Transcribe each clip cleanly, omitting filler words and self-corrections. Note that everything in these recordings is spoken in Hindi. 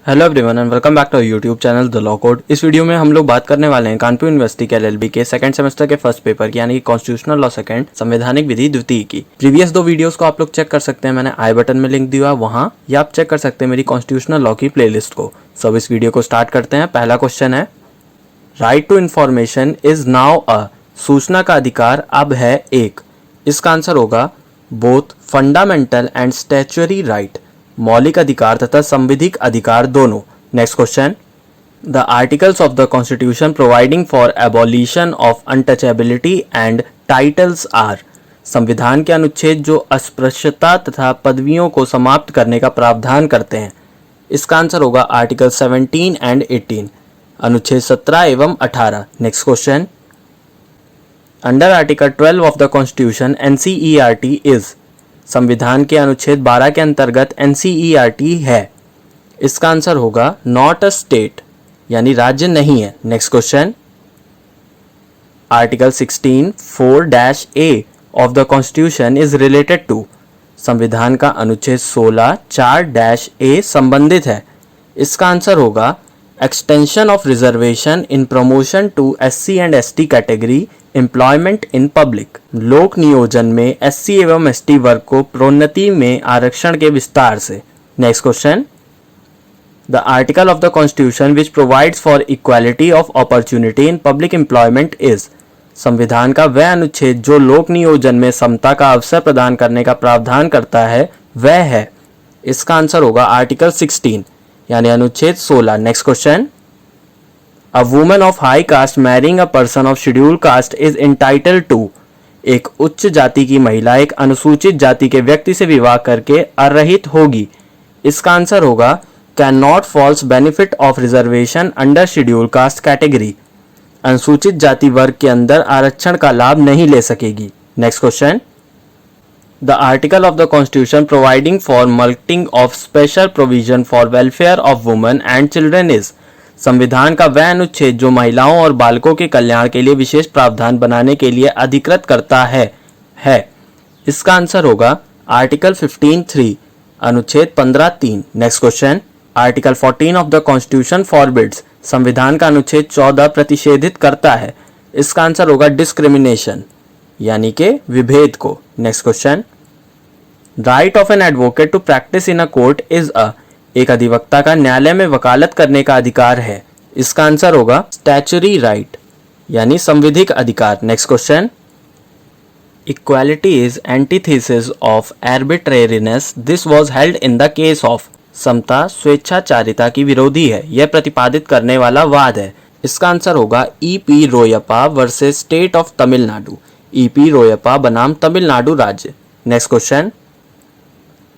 Hello everyone and welcome back to YouTube channel the law code. इस वीडियो में हम लोग बात करने वाले हैं कानपुर यूनिवर्सिटी के एलएलबी के सेकंड सेमेस्टर के फर्स्ट पेपर की यानी कि कॉन्स्टिट्यूशनल लॉ सेकंड संवैधानिक विधि द्वितीय की प्रीवियस 2 वीडियोस को आप लोग चेक कर सकते हैं। मैंने आई बटन में लिंक दिया वहां, या आप चेक कर सकते हैं मेरी कॉन्स्टिट्यूशनल लॉ की प्लेलिस्ट को। सब इस वीडियो को स्टार्ट करते हैं। पहला क्वेश्चन है, right to information is now a, सूचना का अधिकार अब है एक। इसका आंसर होगा both fundamental and statutory right, मौलिक अधिकार तथा संविधिक अधिकार दोनों। Next question, the articles of the constitution providing for abolition of untouchability and titles are, संविधान के अनुच्छेद जो अस्पृश्यता तथा पदवियों को समाप्त करने का प्रावधान करते हैं। इसका आंसर होगा आर्टिकल 17 एंड 18, अनुच्छेद 17 एवं 18। Next question, under article 12 of the constitution NCERT is, संविधान के अनुच्छेद 12 के अंतर्गत NCERT है। इसका आंसर होगा नॉट अ स्टेट, यानी राज्य नहीं है। Next question, article 16 4-A of the constitution is related to, संविधान का अनुच्छेद 16 4-A संबंधित है। इसका आंसर होगा extension of reservation in promotion to SC and ST category employment in public, लोक नियोजन में SC एवं ST वर्ग को प्रोन्नति में आरक्षण के विस्तार से। Next question, the article of the constitution which provides for equality of opportunity in public employment is, संविधान का वह अनुच्छेद जो लोक नियोजन में समता का अवसर प्रदान करने का प्रावधान करता है वह है। इसका आंसर होगा आर्टिकल 16 यानी अनुच्छेद 16। Next question, a woman of high caste marrying a person of scheduled caste is entitled to, एक उच्च जाति की महिला एक अनुसूचित जाति के व्यक्ति से विवाह करके अर्हत होगी। इसका आंसर होगा can not falls benefit of reservation under scheduled caste category, अनुसूचित जाति वर्ग के अंदर आरक्षण का लाभ नहीं ले सकेगी। Next question, the article of the constitution providing for making of special provision for welfare of women and children is, संविधान का वह अनुच्छेद जो महिलाओं और बालकों के कल्याण के लिए विशेष प्रावधान बनाने के लिए अधिकृत करता है। इसका आंसर होगा आर्टिकल 15(3) अनुच्छेद 15(3). Next question, article 14 of the constitution forbids, संविधान का अनुच्छेद 14 प्रतिषेधित करता है। इसका आंसर होगा डिस्क्रिमिनेशन यानी कि विभेद को। Next question, right of an advocate to practice in a court is a, एक अधिवक्ता का न्यायालय में वकालत करने का अधिकार है। इसका आंसर होगा स्टैच्यूटरी राइट यानी संविधिक अधिकार। Next question, equality is antithesis of arbitrariness, this was held in the case of, समता स्वेच्छाचारिता की विरोधी है, यह प्रतिपादित करने वाला वाद है। इसका आंसर होगा E.P. Royappa versus state of Tamil Nadu, E.P. Royappa बनाम तमिलनाडु राज्य। Next question,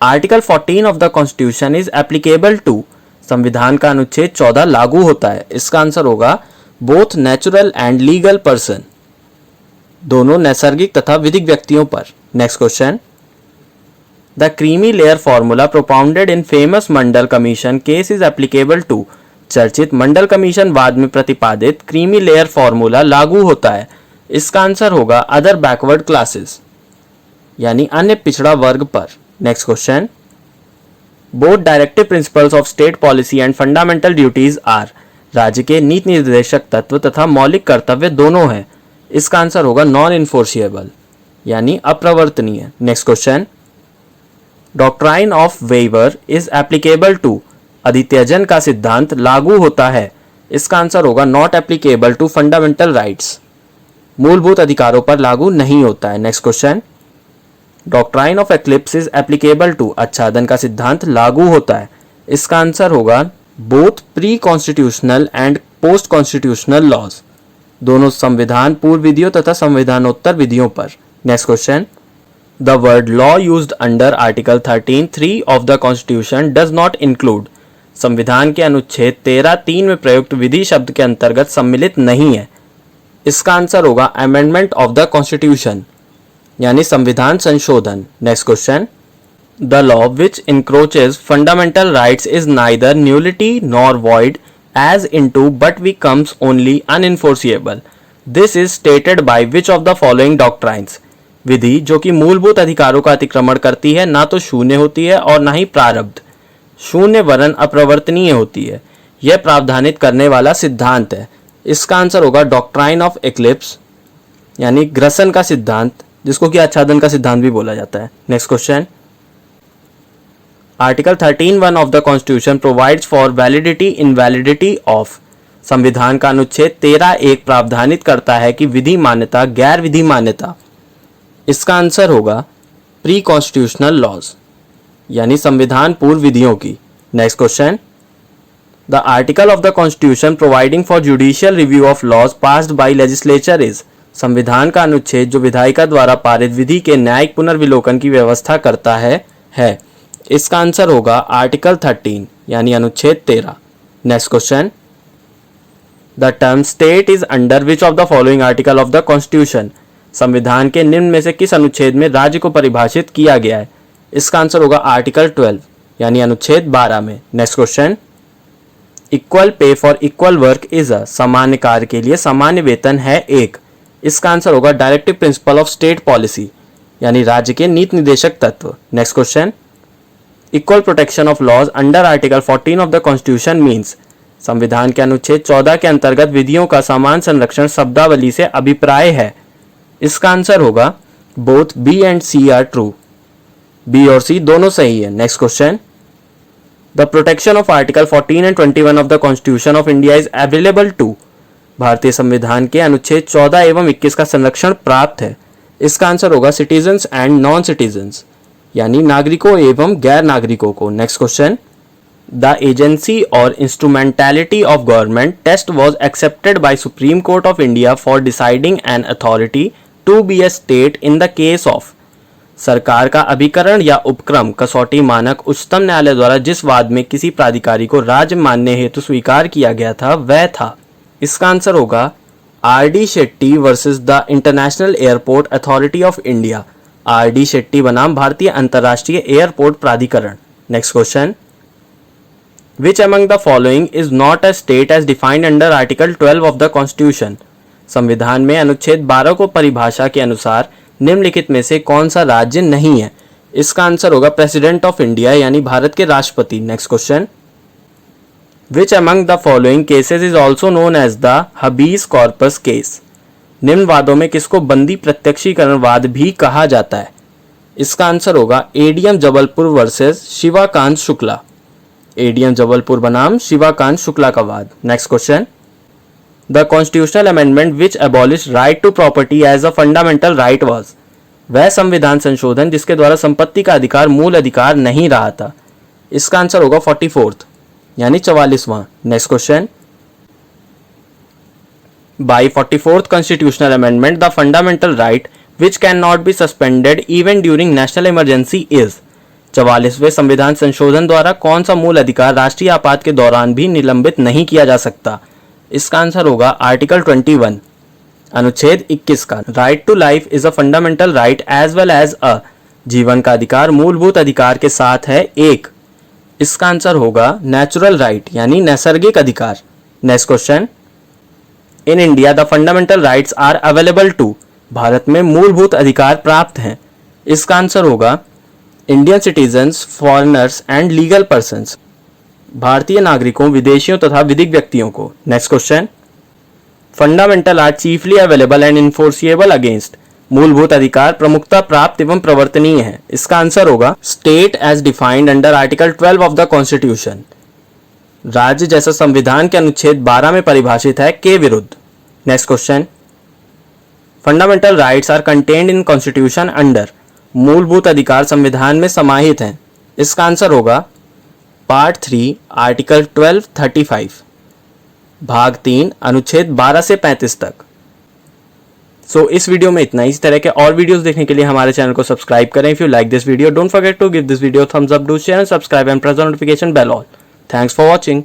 article 14 of the constitution is applicable to, संविधान का अनुच्छेद 14 लागू होता है। इसका आंसर होगा both natural and legal person, दोनों नैसर्गिक तथा विधिक व्यक्तियों पर। Next question, the creamy layer formula propounded in famous Mandal commission case is applicable to, चर्चित मंडल कमीशन वाद में प्रतिपादित क्रीमी लेयर फॉर्मूला लागू होता है। इसका आंसर होगा अदर बैकवर्ड क्लासेस यानी अन्य पिछड़ा वर्ग पर। Next question, both directive principles of state policy and fundamental duties are, राज्य के नीति निर्देशक तत्व तथा मौलिक कर्तव्य दोनों हैं। इसका आंसर होगा नॉन इन्फोर्सिएबल यानी अप्रवर्तनीय। Next question, doctrine of waiver is applicable to, अधित्यजन का सिद्धांत लागू होता है। इसका आंसर होगा not applicable to fundamental rights, मूलभूत अधिकारों पर लागू नहीं होता है। Next question, doctrine of eclipse is applicable to, आच्छादन का सिद्धांत लागू होता है। इसका आंसर होगा both pre constitutional and post constitutional laws, दोनों संविधान पूर्व विधियों तथा संविधानोत्तर विधियों पर। Next question, the word law used under article 13(3) of the constitution does not include, संविधान के अनुच्छेद 13(3) में प्रयुक्त विधि शब्द के अंतर्गत सम्मिलित नहीं है। इसका आंसर होगा अमेंडमेंट ऑफ द कॉन्स्टिट्यूशन यानी संविधान संशोधन। Next question, the law which encroaches fundamental rights is neither nullity nor void ab initio but becomes only unenforceable, this is stated by which of the following doctrines, विधि जो कि मूलभूत अधिकारों का अतिक्रमण करती है ना तो शून्य होती है और ना ही प्रारब्ध, शून्य वर्ण अप्रवर्तनीय होती है, यह प्रावधानित करने वाला सिद्धांत है। इसका आंसर होगा डॉक्ट्राइन ऑफ एक्लिप्स यानी ग्रसन का सिद्धांत, जिसको कि आच्छादन का सिद्धांत भी बोला जाता है। Next question, article 13(1) of the constitution provides for validity invalidity of. संविधान का अनुच्छेद 13(1) प्रावधानित करता है कि विधि मान्यता, गैर विधि मान्यता। इसका आंसर होगा प्री कॉन्स्टिट्यूशनल लॉज यानी संविधान पूर्व विधियों की। Next question, the article of the constitution providing for judicial review of laws passed by legislature is. संविधान का अनुच्छेद जो विधायिका द्वारा पारित विधि के न्यायिक पुनर्विलोकन की व्यवस्था करता है। इसका आंसर होगा आर्टिकल 13 यानी अनुच्छेद 13। Next question, the term state is under which of the following article of the constitution. संविधान के निम्न में से किस अनुच्छेद में राज्य को परिभाषित किया गया है। इसका आंसर होगा आर्टिकल 12 यानी अनुच्छेद 12 में। Next question, equal pay for equal work is a. सामान्य कार्य के लिए सामान्य वेतन है एक। इसका आंसर होगा directive principle of state policy यानी राज्य के नीति निदेशक तत्व। Next question, equal protection of laws under article 14 of the constitution means. संविधान के अनुच्छेद 14 के अंतर्गत विधियों का समान संरक्षण शब्दावली से अभिप्राय है। इसका आंसर होगा both B and C are true. B और सी दोनों सही है। Next question, the protection of article 14 and 21 of the constitution of India is available to. भारतीय संविधान के अनुच्छेद 14 एवं 21 का संरक्षण प्राप्त है। इसका आंसर होगा सिटीजन्स एंड नॉन सिटीजन्स यानी नागरिकों एवं गैर नागरिकों को। नेक्स्ट क्वेश्चन, द एजेंसी और instrumentality of government test was accepted by supreme court of India for deciding an authority to be a state in the case of. सरकार का अभिकरण या उपक्रम कसौटी मानक उच्चतम न्यायालय द्वारा जिस वाद में किसी प्राधिकारी को राज्य मानने हेतु स्वीकार किया गया था वह था। इसका आंसर होगा R D. Shetty versus the international airport authority of India. R D. Shetty बनाम भारतीय अंतर्राष्ट्रीय एयरपोर्ट प्राधिकरण। Next question, which among the following is not a state as defined under article 12 of the constitution. संविधान में अनुच्छेद 12 को परिभाषा के अनुसार निम्नलिखित में से कौन सा राज्य नहीं है। इसका आंसर होगा प्रेसिडेंट ऑफ इंडिया यानी भारत के राष्ट्रपति। Next question, which among the following cases is also known as the habeas corpus case. निम्न वादों में किसको बंदी प्रत्यक्षीकरण वाद भी कहा जाता है। इसका आंसर होगा ADM Jabalpur versus Shivakant Shukla. ADM Jabalpur बनाम शिवाकांत शुक्ला का वाद। Next question, the constitutional amendment which abolish right to property as a fundamental right was. वह संविधान संशोधन जिसके द्वारा संपत्ति का अधिकार मूल अधिकार नहीं रहा था। इसका आंसर होगा 44th यानी 44वां। Next question, by 44th constitutional amendment the fundamental right which cannot be suspended even during national emergency is। 44वें संविधान संशोधन द्वारा कौन सा मूल अधिकार राष्ट्रीय आपात के दौरान भी निलंबित नहीं किया जा सकता। इसका आंसर होगा आर्टिकल 21 अनुच्छेद 21 का। Right to life is a fundamental right as well as a. जीवन का अधिकार मूलभूत अधिकार के साथ है एक। इसका आंसर होगा नेचुरल राइट यानी नैसर्गिक अधिकार। Next question, in India the fundamental rights are available to. भारत में मूलभूत अधिकार प्राप्त हैं। इसका आंसर होगा Indian citizens, foreigners and legal persons. भारतीय नागरिकों, विदेशियों तथा विधिक व्यक्तियों को। Next question, fundamental are chiefly available and enforceable against. मूलभूत अधिकार प्रमुखता प्राप्त एवं प्रवर्तनीय है। इसका आंसर होगा state as defined under article 12 of the constitution. राज्य जैसा संविधान के अनुच्छेद 12 में परिभाषित है के विरुद्ध। Next question, fundamental rights are contained in constitution under. मूलभूत अधिकार संविधान में समाहित हैं। इसका आंसर होगा पार्ट 3 आर्टिकल 1235 भाग 3 अनुच्छेद 12 से 35 तक। इस वीडियो में इतना। इसी तरह के और वीडियोस देखने के लिए हमारे चैनल को सब्सक्राइब करें। If you like this video don't forget to give this video thumbs up, do share and subscribe and press the notification bell all. Thanks for watching.